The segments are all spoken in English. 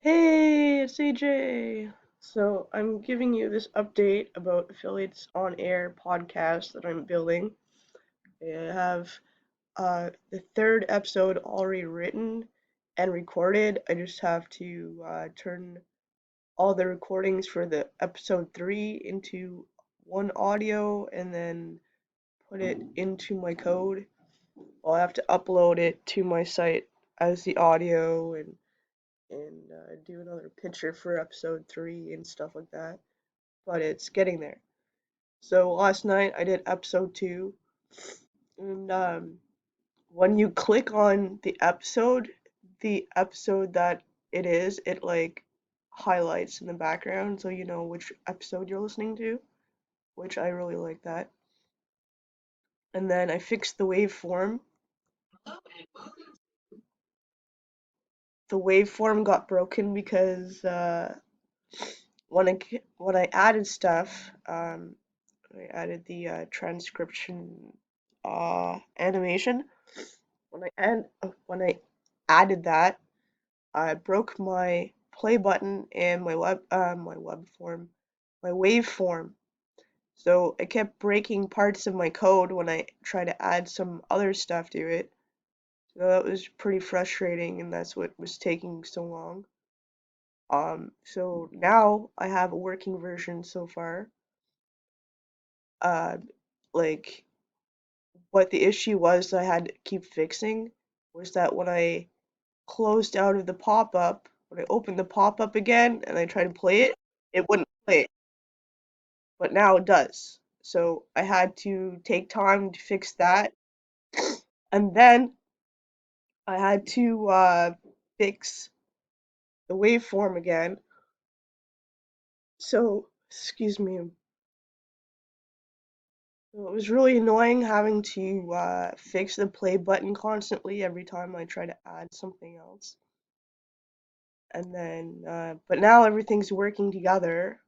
Hey, it's AJ. So I'm giving you this update about Affiliates on Air podcast that I'm building. I have the third episode already written and recorded. I just have to turn all the recordings for the episode 3 into one audio and then put it into my code. I'll have to upload it to my site as the audio and do another picture for episode 3 and stuff like that. But it's getting there. So last night I did episode 2, and when you click on the episode that it is, it like highlights in the background so you know which episode you're listening to, which I really like that. And then I fixed the waveform. The waveform got broken because when I added stuff, I added the transcription animation. When I added that, I broke my play button and my web form, my waveform. So it kept breaking parts of my code when I tried to add some other stuff to it. So that was pretty frustrating, and that's what was taking so long. So now I have a working version so far. Uh, like what the issue was that I had to keep fixing was that when I closed out of the pop-up, when I opened the pop-up again and I tried to play it, it wouldn't play it, but now it does. So I had to take time to fix that, and then I had to fix the waveform again. So, excuse me. So it was really annoying having to fix the play button constantly every time I try to add something else. And then, but now everything's working together.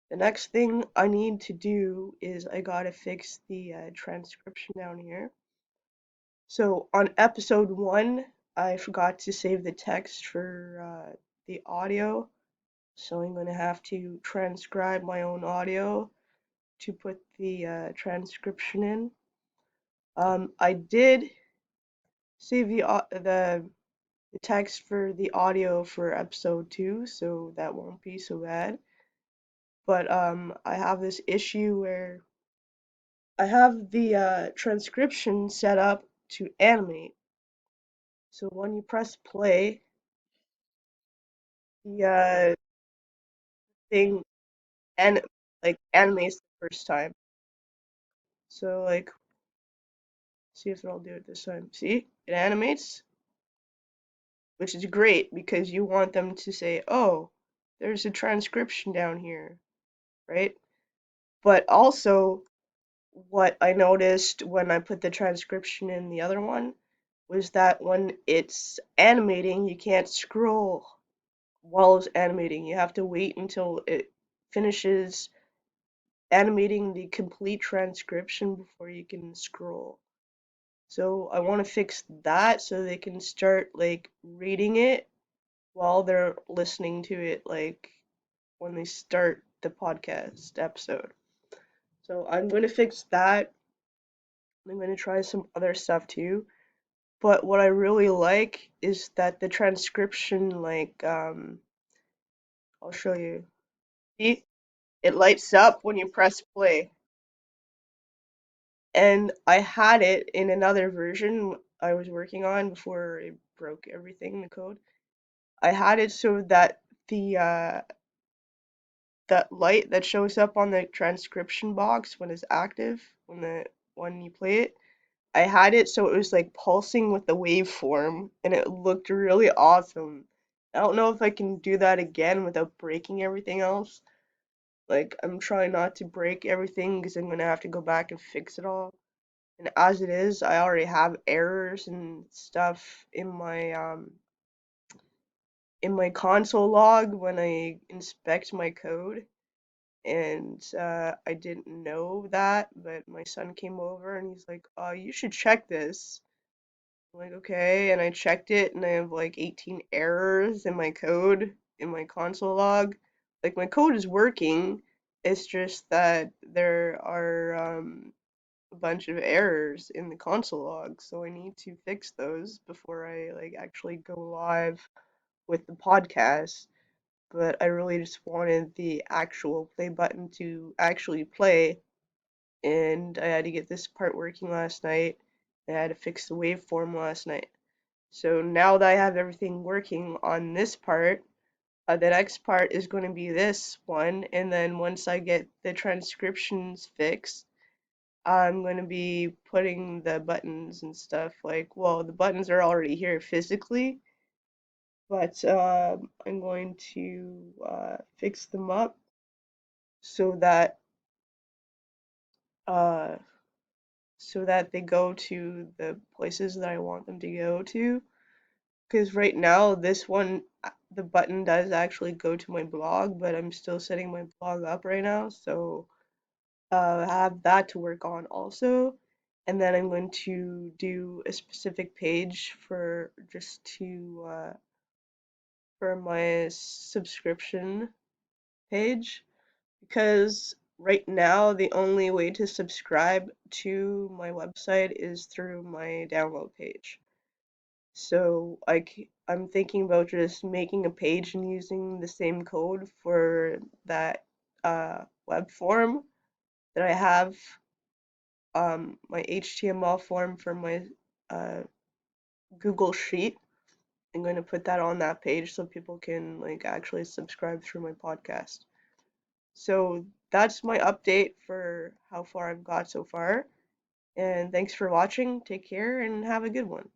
The next thing I need to do is I gotta fix the transcription down here. So on episode 1, I forgot to save the text for the audio. So I'm gonna have to transcribe my own audio to put the transcription in. I did save the text for the audio for episode 2, so that won't be so bad. But I have this issue where I have the transcription set up to animate. So when you press play, the thing and like animates the first time. So like, see if I'll do it this time. See, it animates, which is great because you want them to say, "Oh, there's a transcription down here," right? But also, what I noticed when I put the transcription in the other one was that when it's animating, you can't scroll while it's animating. You have to wait until it finishes animating the complete transcription before you can scroll. So I want to fix that so they can start like reading it while they're listening to it, like when they start the podcast episode. So I'm going to fix that. I'm going to try some other stuff too. But what I really like is that the transcription, like, I'll show you. See, it lights up when you press play. And I had it in another version I was working on before it broke everything in the code. I had it so that the that light that shows up on the transcription box when it's active, when you play it, I had it so it was like pulsing with the waveform and it looked really awesome. I don't know if I can do that again without breaking everything else. Like I'm trying not to break everything because I'm gonna have to go back and fix it all. And as it is, I already have errors and stuff in my console log when I inspect my code. And I didn't know that, but my son came over and he's like, you should check this." I'm like, okay, and I checked it and I have like 18 errors in my code. in my console log. Like my code is working. It's just that there are a bunch of errors in the console log, so I need to fix those before I like actually go live with the podcast. But I really just wanted the actual play button to actually play, and I had to get this part working last night. I had to fix the waveform last night. So now that I have everything working on this part, the next part is going to be this one, and then once I get the transcriptions fixed, I'm going to be putting the buttons and stuff like, well, the buttons are already here physically, but I'm going to fix them up so that uh, they go to the places that I want them to go to. Because right now, this one, the button does actually go to my blog, but I'm still setting my blog up right now, so have that to work on also. And then I'm going to do a specific page for just to for my subscription page, because right now the only way to subscribe to my website is through my download page. So I'm thinking about just making a page and using the same code for that web form that I have, my HTML form for my uh, Google Sheet. I'm going to put that on that page so people can like actually subscribe through my podcast. So that's my update for how far I've got so far. And thanks for watching. Take care and have a good one.